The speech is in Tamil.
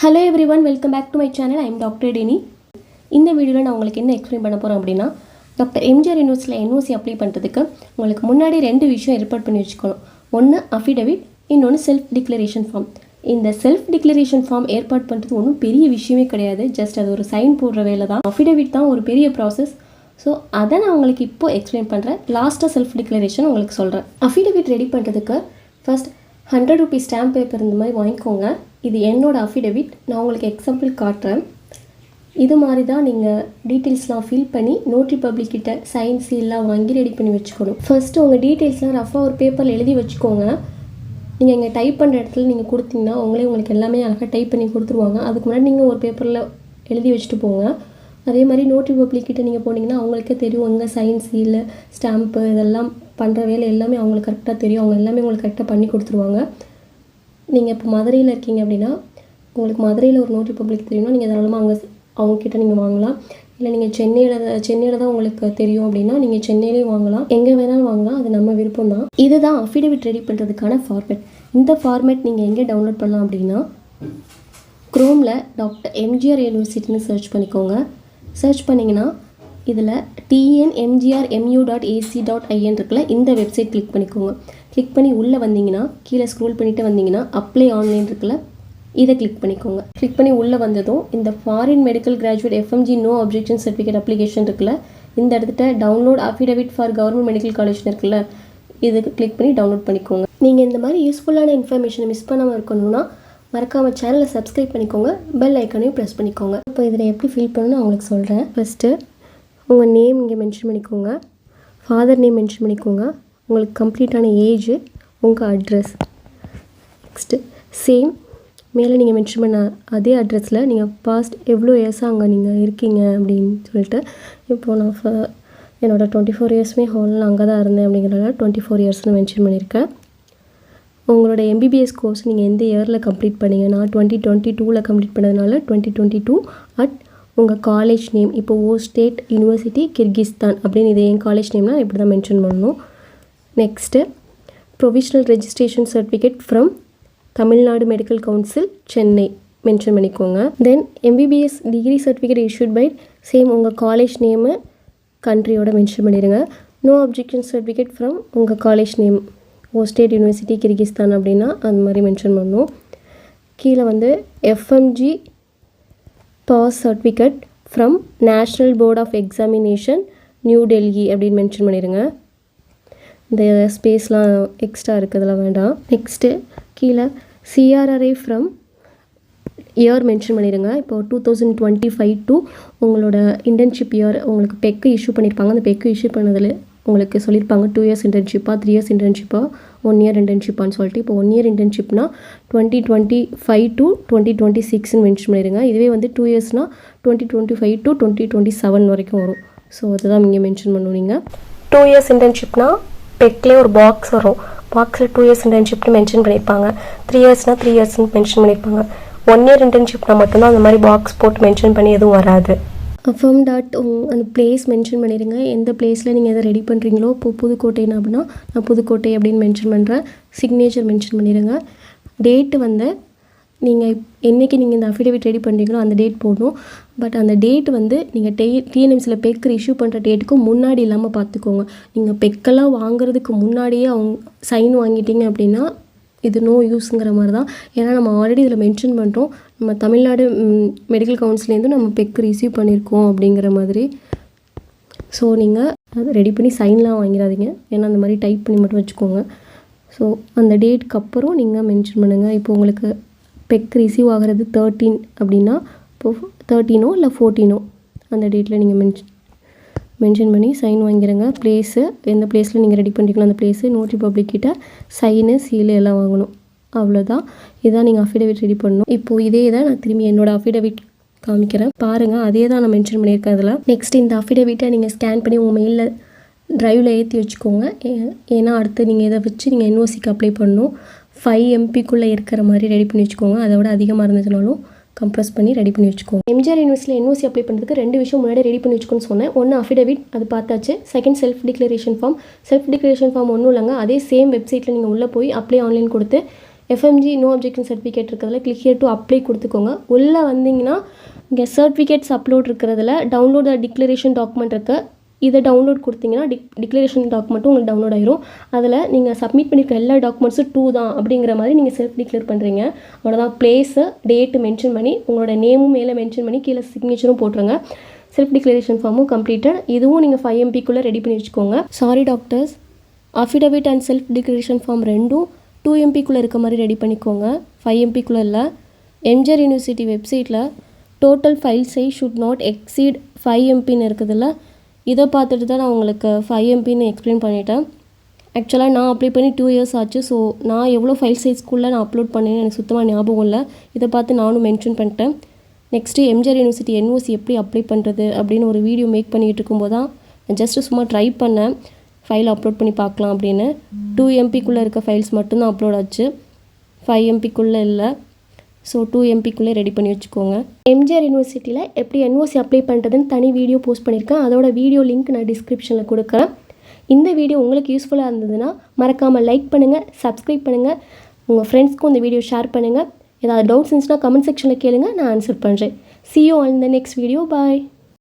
Hello everyone, welcome back to my channel. I am Dr. Deni. இந்த வீடியோவில் நான் உங்களுக்கு என்ன எக்ஸ்பிளைன் பண்ண போகிறேன் அப்படின்னா டாக்டர் MGR யூனிவர்சிட்டியில் NOC அப்ளை பண்ணுறதுக்கு உங்களுக்கு முன்னாடி ரெண்டு விஷயம் ஏற்பாடு பண்ணி வச்சுக்கணும். ஒன்று அஃபிடவிட், இன்னொன்று செல்ஃப் டிக்ளரேஷன் ஃபார்ம். இந்த செல்ஃப் டிக்ளரேஷன் ஃபார்ம் ஏற்பாடு பண்ணுறது ஒன்றும் பெரிய விஷயமே கிடையாது. ஜஸ்ட் அது ஒரு சைன் போடுற வேலை தான். அஃபிடவிட் தான் ஒரு பெரிய ப்ராசஸ். ஸோ அதை நான் உங்களுக்கு இப்போது எக்ஸ்பிளைன் பண்ணுறேன். லாஸ்ட்டாக செல்ஃப் டிக்ளரேஷன் உங்களுக்கு சொல்கிறேன். அஃபிடவிட் ரெடி பண்ணுறதுக்கு ஃபர்ஸ்ட் 100 ரூபீஸ் ஸ்டாம்ப் பேப்பர் இந்த மாதிரி வாங்கிக்கோங்க. இது என்னோடய அஃபிடவிட். நான் உங்களுக்கு எக்ஸாம்பிள் காட்டுறேன். இது மாதிரி தான் நீங்கள் டீட்டெயில்ஸ்லாம் ஃபில் பண்ணி நோட்ரி பப்ளிக் கிட்ட சைன் சீல்லாம் வாங்கி ரெடி பண்ணி வச்சுக்கணும். ஃபஸ்ட்டு உங்கள் டீட்டெயில்ஸ்லாம் ரஃபாக ஒரு பேப்பரில் எழுதி வச்சுக்கோங்க. நீங்கள் இங்கே டைப் பண்ணுற இடத்துல நீங்கள் கொடுத்தீங்கன்னா உங்களுக்கு எல்லாமே அழகாக டைப் பண்ணி கொடுத்துருவாங்க. அதுக்கு முன்னாடி நீங்கள் ஒரு பேப்பரில் எழுதி வச்சுட்டு போங்க. அதே மாதிரி நோட்ரி பப்ளிக் கிட்ட நீங்கள் போனீங்கன்னா அவங்களுக்கே தெரியும் உங்கள் சைன் சீல் ஸ்டாம்ப்பு இதெல்லாம் பண்ணுற வேலை எல்லாமே அவங்களுக்கு கரெக்டாக தெரியும். அவங்க எல்லாமே உங்களுக்கு கரெக்டாக பண்ணி கொடுத்துருவாங்க. நீங்கள் இப்போ மதுரையில் இருக்கீங்க அப்படின்னா உங்களுக்கு மதுரையில் ஒரு நோட்ரி பப்ளிக் தெரியும்னா நீங்கள் தாராளமாக அவங்கக்கிட்ட நீங்கள் வாங்கலாம். இல்லை நீங்கள் சென்னையில் தான் உங்களுக்கு தெரியும் அப்படின்னா நீங்கள் சென்னையிலே வாங்கலாம். எங்கே வேணாலும் வாங்கலாம். அது நம்ம விருப்பம் தான். இதுதான் அஃபிடவிட் ரெடி பண்ணுறதுக்கான ஃபார்மேட். இந்த ஃபார்மேட் நீங்கள் எங்கே டவுன்லோட் பண்ணலாம் அப்படின்னா க்ரோமில் டாக்டர் MGR யூனிவர்சிட்டின்னு சர்ச் பண்ணிக்கோங்க. சர்ச் பண்ணிங்கன்னா இதில் TNMGR.mu.ac.in இருக்குல்ல, இந்த வெப்சைட் கிளிக் பண்ணிக்கோங்க. கிளிக் பண்ணி உள்ளே வந்தீங்கன்னா கீழே ஸ்க்ரோல் பண்ணிவிட்டு வந்தீங்கன்னா அப்ளை ஆன்லைன் இருக்குல்ல, இதை கிளிக் பண்ணிக்கோங்க. கிளிக் பண்ணி உள்ளே வந்ததும் இந்த foreign medical graduate FMGE no objection certificate application இருக்குல்ல, இந்த இடத்துல download affidavit for government medical காலேஜ்னு இருக்குல்ல, இதுக்கு கிளிக் பண்ணி டவுன்லோட் பண்ணிக்கோங்க. நீங்கள் இந்த மாதிரி யூஸ்ஃபுல்லான இன்ஃபர்மேஷனை மிஸ் பண்ணாமல் இருக்கணும்னா மறக்காமல் சேனலை சப்ஸ்கிரைப் பண்ணிக்கோங்க. பெல் ஐக்கானையும் ப்ரெஸ் பண்ணிக்கோங்க. இப்போ இதில் எப்படி ஃபில் பண்ணணும்னு உங்களுக்கு சொல்கிறேன். ஃபஸ்ட்டு உங்கள் நேம் இங்கே மென்ஷன் பண்ணிக்கோங்க. ஃபாதர் நேம் மென்ஷன் பண்ணிக்கோங்க. உங்களுக்கு கம்ப்ளீட்டான ஏஜ், உங்கள் அட்ரஸ். நெக்ஸ்ட்டு சேம் மேலே நீங்கள் மென்ஷன் பண்ண அதே அட்ரஸில் நீங்கள் பாஸ்ட் எவ்வளோ இயர்ஸாக அங்கே நீங்கள் இருக்கீங்க அப்படின்னு சொல்லிட்டு, இப்போது நான் என்னோடய 24 இயர்ஸுமே ஹாலில் அங்கே தான் இருந்தேன் அப்படிங்கிறனால 24 இயர்ஸ்னு மென்ஷன் பண்ணியிருக்கேன். உங்களோட MBBS கோர்ஸ் நீங்கள் எந்த இயரில் கம்ப்ளீட் பண்ணீங்க? நான் 2022 கம்ப்ளீட் பண்ணதுனால 2022 அட் உங்கள் காலேஜ் நேம். இப்போ ஸ்டேட் யூனிவர்சிட்டி கிர்கிஸ்தான் அப்படின்னு இது என் காலேஜ் நேம்னால் இப்படி தான் மென்ஷன் பண்ணணும். Next provisional registration certificate from Tamil Nadu medical council Chennai mention பண்ணிக்கோங்க. Then MBBS degree certificate issued by same உங்கள் காலேஜ் நேமு கண்ட்ரியோட மென்ஷன் பண்ணிடுங்க. நோ அப்ஜெக்ஷன் சர்டிஃபிகேட் ஃப்ரம் உங்கள் college name state university Kyrgyzstan அப்படின்னா அந்த மாதிரி மென்ஷன் பண்ணணும். கீழே வந்து FMGE pass certificate from national board of examination new Delhi அப்படின்னு மென்ஷன் பண்ணிடுங்க. இந்த ஸ்பேஸ்லாம் எக்ஸ்ட்ரா இருக்கிறதுலாம் வேண்டாம். நெக்ஸ்ட்டு கீழே CRMI ஃப்ரம் இயர் மென்ஷன் பண்ணிடுங்க. இப்போது 2025 டு உங்களோட இன்டர்ன்ஷிப் இயர் உங்களுக்கு பெக்கு இஷ்யூ பண்ணியிருப்பாங்க. அந்த பெக்கு இஷ்யூ பண்ணதில் உங்களுக்கு சொல்லியிருப்பாங்க 2 இயர்ஸ் இன்டர்ன்ஷிப்பாக, 3 இயர்ஸ் இன்டர்ன்ஷிப்பாக, 1 இயர் இன்டர்ன்ஷிப்பான்னு சொல்லிட்டு. இப்போ 1 இயர் இன்டர்ன்ஷிப்னா 2025 டு 2026ன்னு மென்ஷன் பண்ணிடுங்க. இதுவே வந்து 2 இயர்ஸ்னால் 2025 டு 2027 வரைக்கும் வரும். ஸோ அதுதான் இங்கே மென்ஷன் பண்ணுவோம். நீங்கள் 2 இயர்ஸ் இன்டர்ன்ஷிப்னா பெக்லேயே ஒரு பாக்ஸ் வரும். பாக்ஸில் 2 இயர்ஸ் இன்டர்ன்ஷிப்னு மென்ஷன் பண்ணியிருப்பாங்க. 3 இயர்ஸ்னால் 3 இயர்ஸ்னு மென்ஷன் பண்ணியிருப்பாங்க. 1 இயர் இன்டர்ன்ஷிப்னா மட்டும்தான் அந்த மாதிரி பாக்ஸ் போட்டு மென்ஷன் பண்ணி எதுவும் வராது. அஃபர்ம் டாட் அந்த பிளேஸ் மென்ஷன் பண்ணிடுங்க. எந்த பிளேஸில் நீங்கள் எதை ரெடி பண்ணுறீங்களோ. இப்போ புதுக்கோட்டைனா அப்படின்னா நான் புதுக்கோட்டை அப்படின்னு மென்ஷன் பண்ணுறேன். சிக்னேச்சர் மென்ஷன் பண்ணிடுங்க. டேட்டு வந்து நீங்கள் என்றைக்கு நீங்கள் இந்த அஃபிடவிட் ரெடி பண்ணுறீங்களோ அந்த டேட் போடணும். பட் அந்த டேட் வந்து நீங்கள் TNMCயில் பெக் இஷ்யூ பண்ணுற டேட்டுக்கு முன்னாடி இல்லாமல் பார்த்துக்கோங்க. நீங்கள் பெக்கெல்லாம் வாங்குறதுக்கு முன்னாடியே அவங்க சைன் வாங்கிட்டீங்க அப்படின்னா இது நோ யூஸுங்கிற மாதிரி தான். ஏன்னா நம்ம ஆல்ரெடி இதில் மென்ஷன் பண்ணுறோம் நம்ம தமிழ்நாடு மெடிக்கல் கவுன்சிலேருந்து நம்ம பெக் ரிசீவ் பண்ணியிருக்கோம் அப்படிங்கிற மாதிரி. ஸோ நீங்கள் அதை ரெடி பண்ணி சைன்லாம் வாங்கிடாதீங்க. ஏன்னா அந்த மாதிரி டைப் பண்ணி மட்டும் வச்சுக்கோங்க. ஸோ அந்த டேட்டுக்கு அப்புறம் நீங்கள் மென்ஷன் பண்ணுங்கள். இப்போ உங்களுக்கு பெக் ரிசீவ் ஆகிறது 13 அப்படின்னா இப்போது 13 இல்லை 14 அந்த டேட்டில் நீங்கள் மென்ஷன் பண்ணி சைன் வாங்கிடுங்க. ப்ளேஸு எந்த ப்ளேஸில் நீங்கள் ரெடி பண்ணிக்கலாம் அந்த ப்ளேஸு நோட்ரி பப்ளிக் கிட்ட சைனு சீலு எல்லாம் வாங்கணும். அவ்வளோதான். இதான் நீங்கள் அஃபிடவிட் ரெடி பண்ணணும். இப்போது இதே தான் நான் திரும்பி என்னோடய அஃபிடவிட் காமிக்கிறேன் பாருங்கள். அதே தான் நான் மென்ஷன் பண்ணியிருக்கேன் அதில். நெக்ஸ்ட் இந்த அஃபிடவிட்டை நீங்கள் ஸ்கேன் பண்ணி உங்கள் மெயிலில் ட்ரைவில் ஏற்றி வச்சுக்கோங்க. ஏன்னா அடுத்து நீங்கள் இதை வச்சு நீங்கள் NOCக்கு அப்ளை பண்ணணும். 5 MPக்குள்ளே இருக்கிற மாதிரி ரெடி பண்ணி வச்சுக்கோங்க. அதை விட அதிகமாக இருந்துச்சுனாலும் கம்ப்ரஸ் பண்ணி ரெடி பண்ணி வச்சுக்கோங்க. MGR யூனிவர்சிட்டியில் NOC அப்ளை பண்ணுறதுக்கு 2 விஷயம் முன்னாடி ரெடி பண்ணி வச்சுக்கோன்னு சொன்னேன். ஒன்று அஃபிடவிட், அது பார்த்தாச்சு. Second self declaration form. Self declaration form ஒன்றும் இல்லைங்க, அதே சேம் வெப்சைட்டில் நீங்கள் உள்ளே போய் அப்ளை ஆன்லைன் கொடுத்து FMGE நோ அப்ஜெக்ஷன் சர்டிஃபிகேட் இருக்கிறதுல கிளிக் ஹியர் டு அப்ளை கொடுத்துக்கோங்க. உள்ளே வந்தீங்கன்னா இங்கே சர்டிஃபிகேட்ஸ் அப்லோட் இருக்கிறதுல டவுன்லோட் த டிக்ளரேஷன் டாக்குமெண்ட் இருக்குது. இதை டவுன்லோட் கொடுத்தீங்கன்னா டிக்ளரேஷன் டாக்குமெண்ட்டும் உங்களுக்கு டவுன்லோட் ஆயிரும். அதில் நீங்கள் சப்மிட் பண்ணியிருக்க எல்லா டாக்குமெண்ட்ஸும் 2 தான் அப்படிங்கிற மாதிரி நீங்கள் செல்ஃப் டிக்ளேர் பண்ணுறீங்க. அவ்வளோதான். பிளேஸு டேட்டு மென்ஷன் பண்ணி உங்களோட நேமும் மேலே மென்ஷன் பண்ணி கீழே சிக்னேச்சரும் போட்டுருங்க. செல்ஃப் டிக்ளரேஷன் ஃபார்மும் கம்ப்ளீட்டட். இதுவும் நீங்கள் 5 MPக்குள்ளே ரெடி பண்ணி வச்சுக்கோங்க. Sorry doctors, affidavit and self declaration form ரெண்டும் 2 MPக்குள்ளே இருக்க மாதிரி ரெடி பண்ணிக்கோங்க, 5 MPக்குள்ளே இல்லை. MGR யூனிவர்சிட்டி வெப்சைட்டில் total file size should not exceed 5 MPன்னு இருக்குதுல்ல, இதை பார்த்துட்டு தான் நான் உங்களுக்கு 5 MPன்னு எக்ஸ்பிளைன் பண்ணிட்டேன். ஆக்சுவலாக நான் அப்ளை பண்ணி 2 years ஆச்சு. ஸோ நான் எவ்வளோ ஃபைல் சைஸ்க்குள்ளே நான் அப்லோட் பண்ணேன்னு எனக்கு சுத்தமாக ஞாபகம் இல்லை. இதை பார்த்து நானும் மென்ஷன் பண்ணிட்டேன். நெக்ஸ்ட்டு MGR யூனிவர்சிட்டி NOC எப்படி அப்ளை பண்ணுறது அப்படின்னு ஒரு வீடியோ மேக் பண்ணிகிட்டு இருக்கும்போது தான் நான் ஜஸ்ட்டு சும்மா ட்ரை பண்ணேன், ஃபைல் அப்லோட் பண்ணி பார்க்கலாம் அப்படின்னு. 2 MPக்குள்ளே இருக்க ஃபைல்ஸ் மட்டும்தான் அப்லோட் ஆச்சு, 5 MPக்குள்ளே இல்லை. ஸோ 2 MPக்குள்ளே ரெடி பண்ணி வச்சுக்கோங்க. MGR யூனிவர்சிட்டியில் எப்படி NOC அப்ளை பண்ணுறதுன்னு தனி வீடியோ போஸ்ட் பண்ணியிருக்கேன். அதோட வீடியோ லிங்க் நான் டிஸ்கிரிப்ஷனில் கொடுக்குறேன். இந்த வீடியோ உங்களுக்கு யூஸ்ஃபுல்லாக இருந்ததுன்னா மறக்காமல் லைக் பண்ணுங்கள், சப்ஸ்கிரைப் பண்ணுங்கள், உங்கள் ஃப்ரெண்ட்ஸ்க்கும் இந்த வீடியோ ஷேர் பண்ணுங்கள். ஏதாவது டவுட்ஸ் இருந்துச்சுன்னா கமெண்ட் செக்ஷனில் கேளுங்க, நான் ஆன்சர் பண்ணுறேன். See you on the next video. Bye.